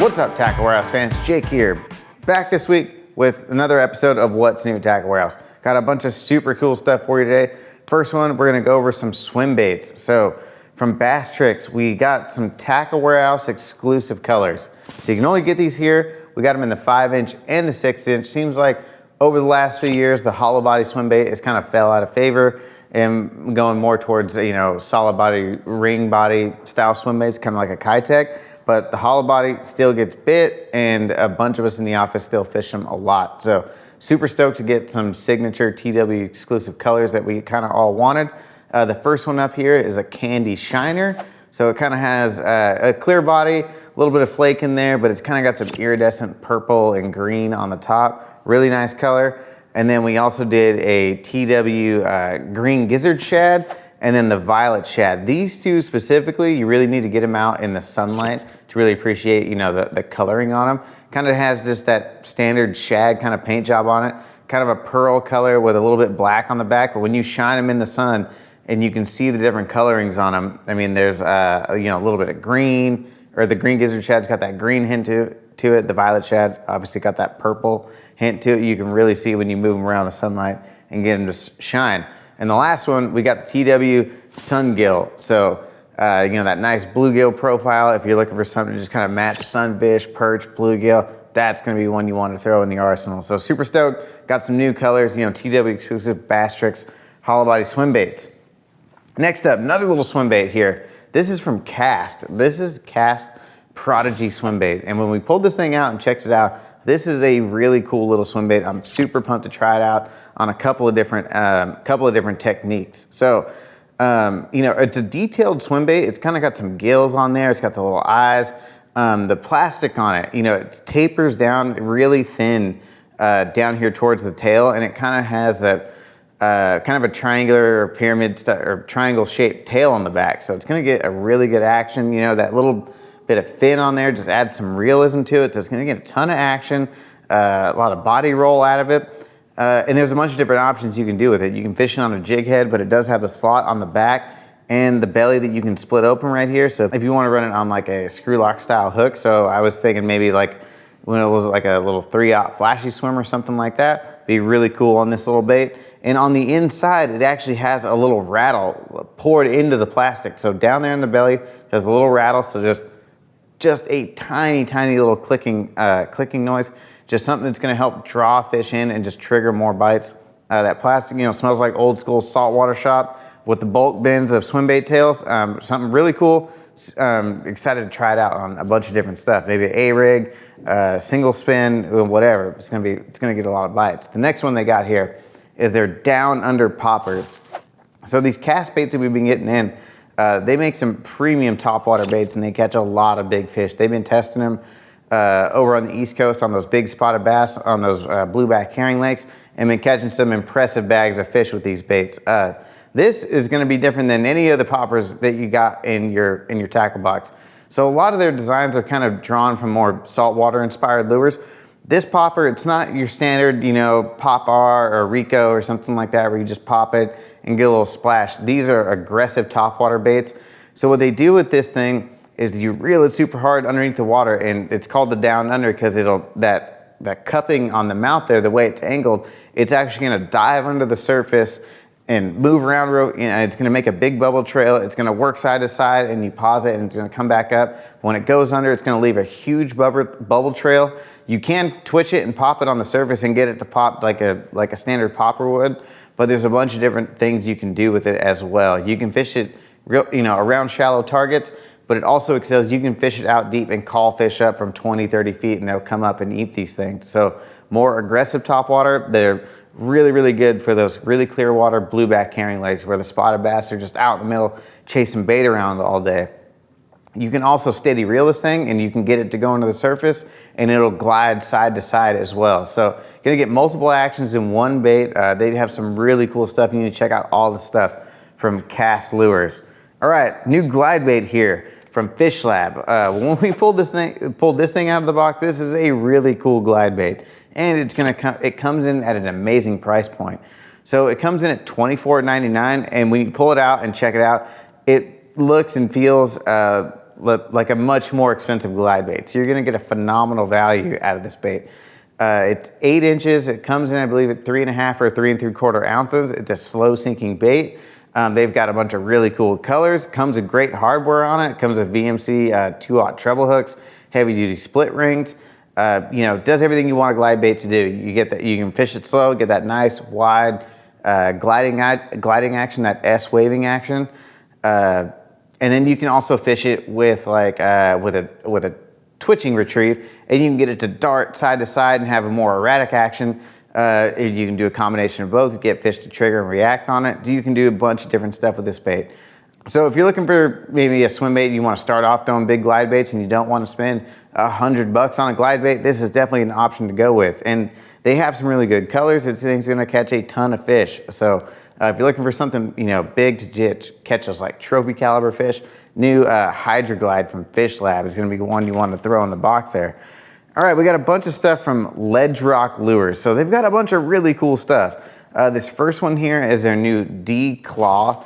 What's up, Tackle Warehouse fans? Jake here, back this week with another episode of What's New at Tackle Warehouse. Got a bunch of super cool stuff for you today. First one, we're gonna go over some swim baits. So from Basstrix, we got some Tackle Warehouse exclusive colors. So you can only get these here. We got them in the 5-inch and the 6-inch. Seems like over the last few years, the hollow body swim bait has kind of fell out of favor and going more towards, solid body, ring body style swim baits, kind of like a Kitech. But the hollow body still gets bit, and a bunch of us in the office still fish them a lot. So super stoked to get some signature TW exclusive colors that we kind of all wanted. The first one up here is a candy shiner. So it kind of has a clear body, a little bit of flake in there, but it's kind of got some iridescent purple and green on the top. Really nice color. And then we also did a TW green gizzard shad, and then the violet shad. These two specifically, you really need to get them out in the sunlight to really appreciate, the coloring on them. Kind of has just that standard shad kind of paint job on it. Kind of a pearl color with a little bit black on the back, but when you shine them in the sun and you can see the different colorings on them, I mean, there's a little bit of green, or the green gizzard shad's got that green hint to it. The violet shad obviously got that purple hint to it. You can really see when you move them around the sunlight and get them to shine. And the last one, we got the TW Sungill. So, that nice bluegill profile. If you're looking for something to just kind of match sunfish, perch, bluegill, that's gonna be one you want to throw in the arsenal. So super stoked. Got some new colors, TW exclusive Basstrix hollow body swim baits. Next up, another little swim bait here. This is from Cast. This is Cast Prodigy swim bait. And when we pulled this thing out and checked it out, this is a really cool little swim bait. I'm super pumped to try it out on a couple of different techniques. So, it's a detailed swim bait. It's kind of got some gills on there. It's got the little eyes. The plastic on it, it tapers down really thin down here towards the tail, and it kind of has that kind of a triangular or pyramid or triangle shaped tail on the back. So it's going to get a really good action. That little bit of fin on there just adds some realism to it. So it's going to get a ton of action, a lot of body roll out of it. And there's a bunch of different options you can do with it. You can fish it on a jig head, but it does have the slot on the back and the belly that you can split open right here. So if you want to run it on like a screw lock style hook, so I was thinking maybe like when it was like a little 3-aught flashy swim or something like that, be really cool on this little bait. And on the inside, it actually has a little rattle poured into the plastic. So down there in the belly, there's a little rattle. So just a tiny, tiny little clicking noise. Just something that's gonna help draw fish in and just trigger more bites. That plastic, smells like old school saltwater shop with the bulk bins of swim bait tails. Something really cool. Excited to try it out on a bunch of different stuff. Maybe an A-rig, single spin, whatever. It's gonna get a lot of bites. The next one they got here is their down under popper. So these cast baits that we've been getting in, they make some premium topwater baits and they catch a lot of big fish. They've been testing them over on the East Coast on those big spotted bass, on those blueback herring lakes, and been catching some impressive bags of fish with these baits. This is gonna be different than any of the poppers that you got in your tackle box. So a lot of their designs are kind of drawn from more saltwater inspired lures. This popper, it's not your standard, Pop R or Rico or something like that where you just pop it and get a little splash. These are aggressive topwater baits. So what they do with this thing is you reel it super hard underneath the water, and it's called the down under because that cupping on the mouth there, the way it's angled, it's actually gonna dive under the surface and move around. It's gonna make a big bubble trail. It's gonna work side to side, and you pause it and it's gonna come back up. When it goes under, it's gonna leave a huge bubble trail. You can twitch it and pop it on the surface and get it to pop like a standard popper would, but there's a bunch of different things you can do with it as well. You can fish it around shallow targets, but it also excels. You can fish it out deep and call fish up from 20, 30 feet, and they'll come up and eat these things. So more aggressive topwater, they're really, really good for those really clear water blueback herring lakes where the spotted bass are just out in the middle chasing bait around all day. You can also steady reel this thing and you can get it to go into the surface and it'll glide side to side as well. So you're gonna get multiple actions in one bait. They have some really cool stuff. You need to check out all the stuff from Cast Lures. All right, new glide bait here from Fishlab. When we pulled this thing out of the box, this is a really cool glide bait, and it comes in at an amazing price point. So it comes in at $24.99, and when you pull it out and check it out, it looks and feels like a much more expensive glide bait. So you're gonna get a phenomenal value out of this bait. It's 8 inches. It comes in, I believe, at 3.5 or 3 3/4 ounces. It's a slow sinking bait. They've got a bunch of really cool colors. Comes with great hardware on it. Comes with VMC 2/0 treble hooks, heavy duty split rings. You know, does everything you want a glide bait to do. You get that, you can fish it slow, get that nice wide gliding action, that S waving action. And then you can also fish it with like with a twitching retrieve, and you can get it to dart side to side and have a more erratic action. You can do a combination of both, get fish to trigger and react on it. You can do a bunch of different stuff with this bait. So if you're looking for maybe a swim bait, you want to start off throwing big glide baits and you don't want to spend $100 on a glide bait, this is definitely an option to go with. And they have some really good colors. It's going to catch a ton of fish. So if you're looking for something, you know, big to catch those like trophy caliber fish, new Hydra Glide from Fishlab is going to be one you want to throw in the box there. All right, we got a bunch of stuff from Ledge Rock Lures. So they've got a bunch of really cool stuff. This first one here is their new D Claw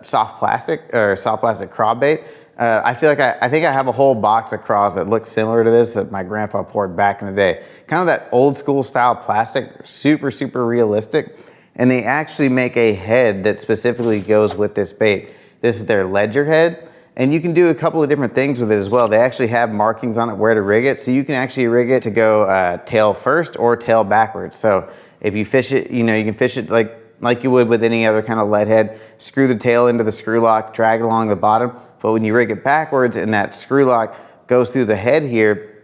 soft plastic craw bait. I feel like I think I have a whole box of craws that look similar to this that my grandpa poured back in the day. Kind of that old school style plastic, super, super realistic. And they actually make a head that specifically goes with this bait. This is their ledger head. And you can do a couple of different things with it as well. They actually have markings on it where to rig it. So you can actually rig it to go tail first or tail backwards. So if you fish it, you know, you can fish it like you would with any other kind of lead head. Screw the tail into the screw lock, drag it along the bottom. But when you rig it backwards and that screw lock goes through the head here,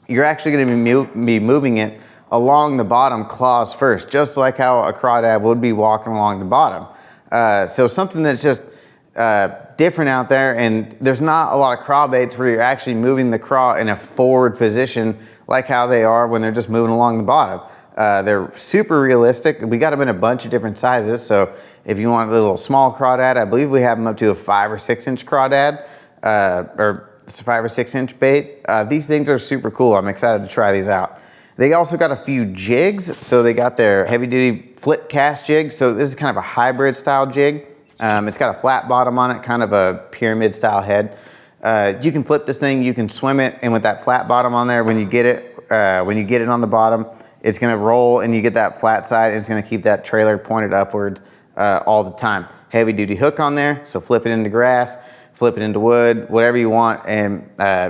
you're actually gonna be moving it along the bottom claws first, just like how a crawdad would be walking along the bottom. So something that's just different out there, and there's not a lot of craw baits where you're actually moving the craw in a forward position like how they are when they're just moving along the bottom. They're super realistic. We got them in a bunch of different sizes, so if you want a little small crawdad, I believe we have them up to a 5 or 6 inch crawdad, or 5 or 6 inch bait. These things are super cool. I'm excited to try these out. They also got a few jigs. So they got their heavy duty flip cast jig. So this is kind of a hybrid style jig. It's got a flat bottom on it, kind of a pyramid style head. You can flip this thing, you can swim it, and with that flat bottom on there, when you get it on the bottom, it's gonna roll and you get that flat side, and it's gonna keep that trailer pointed upwards all the time. Heavy duty hook on there, so flip it into grass, flip it into wood, whatever you want, and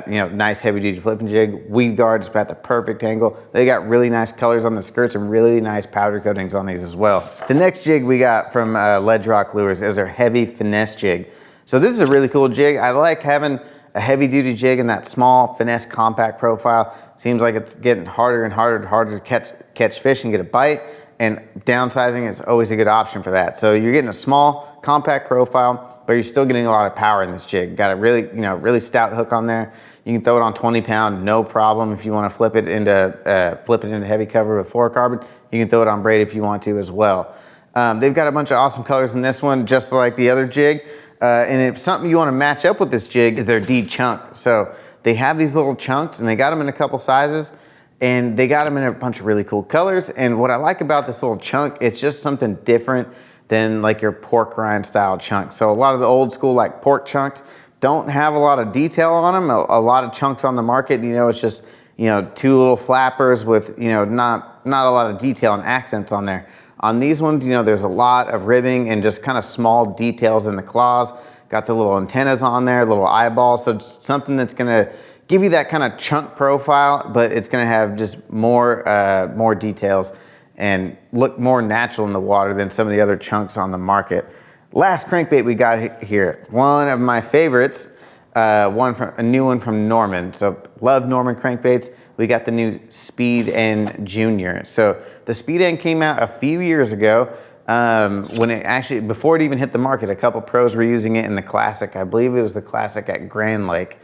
you know, nice heavy duty flipping jig. Weed guard is about the perfect angle. They got really nice colors on the skirts and really nice powder coatings on these as well. The next jig we got from Ledge Rock Lures is their heavy finesse jig. So this is a really cool jig. I like having a heavy duty jig in that small finesse compact profile. Seems like it's getting harder and harder to catch fish and get a bite, and downsizing is always a good option for that. So you're getting a small compact profile, but you're still getting a lot of power in this jig. Got a really, you know, really stout hook on there. You can throw it on 20 pound, no problem. If you want to flip it into heavy cover with fluorocarbon, you can throw it on braid if you want to as well. They've got a bunch of awesome colors in this one, just like the other jig. And if something you want to match up with this jig is their D chunk. So they have these little chunks, and they got them in a couple sizes, and they got them in a bunch of really cool colors. And what I like about this little chunk, it's just something different than like your pork rind style chunk. So a lot of the old school like pork chunks don't have a lot of detail on them. A lot of chunks on the market, you know, it's just, you know, two little flappers with, you know, not a lot of detail and accents on there. On these ones, you know, there's a lot of ribbing and just kind of small details in the claws. Got the little antennas on there, little eyeballs. So something that's gonna give you that kind of chunk profile, but it's gonna have just more details and look more natural in the water than some of the other chunks on the market. Last crankbait we got here, one of my favorites, a new one from Norman. So love Norman crankbaits. We got the new Speed N Junior. So the Speed N came out a few years ago. When it actually, before it even hit the market, a couple pros were using it in the Classic. I believe it was the Classic at Grand Lake,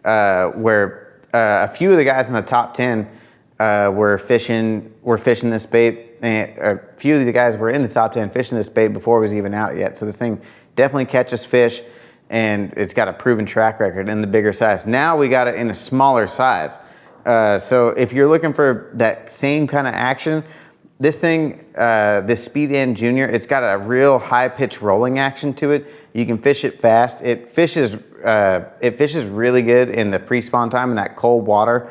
where a few of the guys in the top 10 were fishing this bait. And a few of the guys were in the top 10 fishing this bait before it was even out yet. So this thing definitely catches fish, and it's got a proven track record in the bigger size. Now we got it in a smaller size. So if you're looking for that same kind of action, This thing, this Speed N Junior, it's got a real high pitch rolling action to it. You can fish it fast. It fishes really good in the pre-spawn time in that cold water.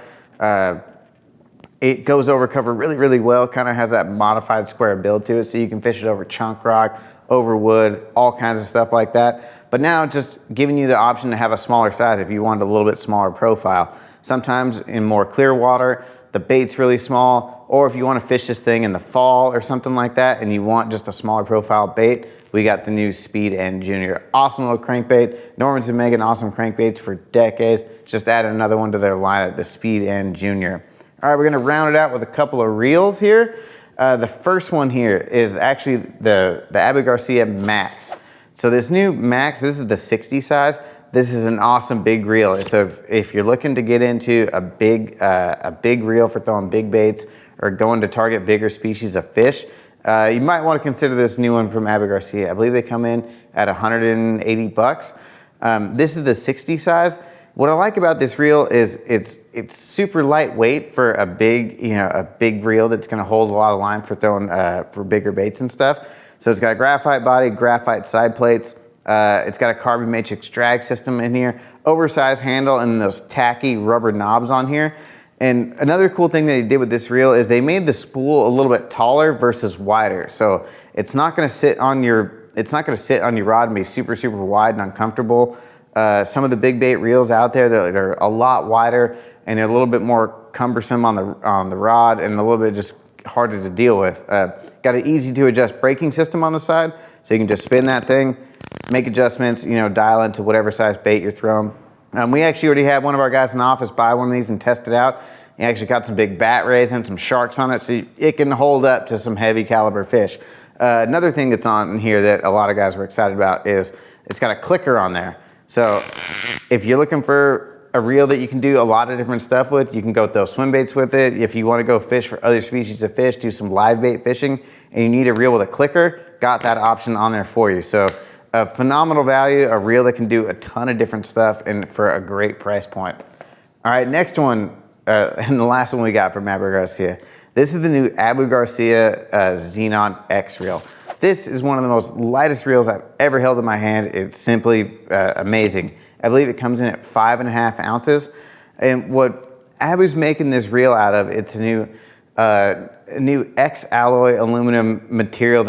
It goes over cover really, really well. Kind of has that modified square build to it, so you can fish it over chunk rock, over wood, all kinds of stuff like that. But now just giving you the option to have a smaller size if you wanted a little bit smaller profile. Sometimes in more clear water, the bait's really small, or if you want to fish this thing in the fall or something like that and you want just a smaller profile bait, we got the new Speed N Junior. Awesome little crankbait. Norman's been making awesome crankbaits for decades. Just added another one to their lineup, the Speed N Junior. All right, we're gonna round it out with a couple of reels here. The first one here is actually the Abu Garcia Max. So this new Max, this is the 60 size. This is an awesome big reel. So if you're looking to get into a big reel for throwing big baits or going to target bigger species of fish, you might want to consider this new one from Abu Garcia. I believe they come in at 180 bucks. This is the 60 size. What I like about this reel is it's super lightweight for a big reel that's going to hold a lot of line for throwing for bigger baits and stuff. So it's got a graphite body, graphite side plates. It's got a carbon matrix drag system in here, oversized handle, and those tacky rubber knobs on here. And another cool thing they did with this reel is they made the spool a little bit taller versus wider. So it's not going to sit on your rod and be super, super wide and uncomfortable. Some of the big bait reels out there that are a lot wider and they're a little bit more cumbersome on the rod and a little bit just harder to deal with. Got an easy to adjust braking system on the side, so you can just spin that thing, make adjustments, dial into whatever size bait you're throwing. We actually already had one of our guys in the office buy one of these and test it out. He actually got some big bat rays and some sharks on it, so it can hold up to some heavy caliber fish. Another thing that's on here that a lot of guys were excited about is it's got a clicker on there. So if you're looking for a reel that you can do a lot of different stuff with, you can go throw swim baits with it. If you want to go fish for other species of fish, do some live bait fishing, and you need a reel with a clicker, got that option on there for you. So a phenomenal value, a reel that can do a ton of different stuff and for a great price point. All right, next one, and the last one we got from Abu Garcia. This is the new Abu Garcia Xenon X reel. This is one of the most lightest reels I've ever held in my hand. It's simply amazing. I believe it comes in at 5.5 ounces. And what Abu's making this reel out of, it's a new X alloy aluminum material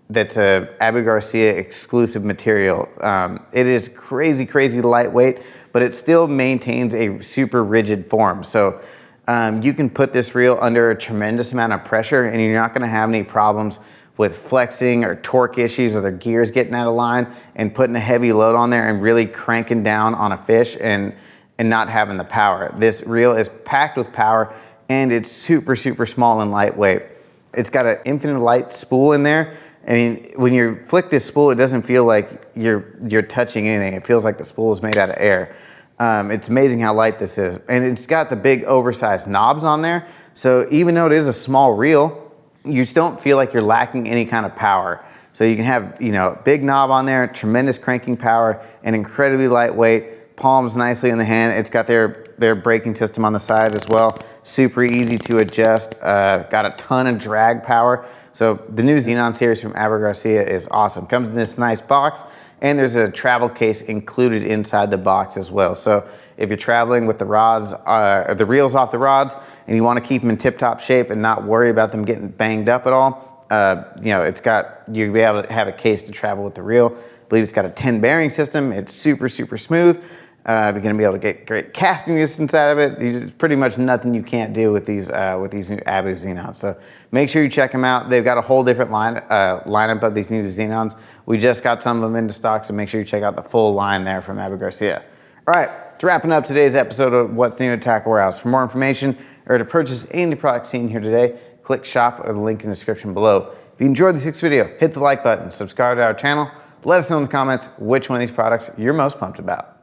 that's a Abu Garcia exclusive material. It is crazy, crazy lightweight, but it still maintains a super rigid form. So you can put this reel under a tremendous amount of pressure and you're not gonna have any problems with flexing or torque issues or the gears getting out of line and putting a heavy load on there and really cranking down on a fish and not having the power. This reel is packed with power and it's super, super small and lightweight. It's got an infinite light spool in there. I mean, when you flick this spool, it doesn't feel like you're touching anything. It feels like the spool is made out of air. It's amazing how light this is. And it's got the big oversized knobs on there. So even though it is a small reel, you just don't feel like you're lacking any kind of power. So you can have, big knob on there, tremendous cranking power, and incredibly lightweight, palms nicely in the hand. It's got their braking system on the side as well. Super easy to adjust, got a ton of drag power. So the new Xenon series from Abu Garcia is awesome. Comes in this nice box, and there's a travel case included inside the box as well. So if you're traveling with the rods, the reels off the rods, and you want to keep them in tip-top shape and not worry about them getting banged up at all, you'll be able to have a case to travel with the reel. I believe it's got a 10 bearing system. It's super, super smooth. You're going to be able to get great casting distance out of it. There's pretty much nothing you can't do with these new Abu Xenons. So make sure you check them out. They've got a whole different lineup of these new Xenons. We just got some of them into stock, so make sure you check out the full line there from Abu Garcia. All right, it's wrapping up today's episode of What's New at Tackle Warehouse. For more information or to purchase any product seen here today, click shop or the link in the description below. If you enjoyed this week's video, hit the like button, subscribe to our channel. Let us know in the comments which one of these products you're most pumped about.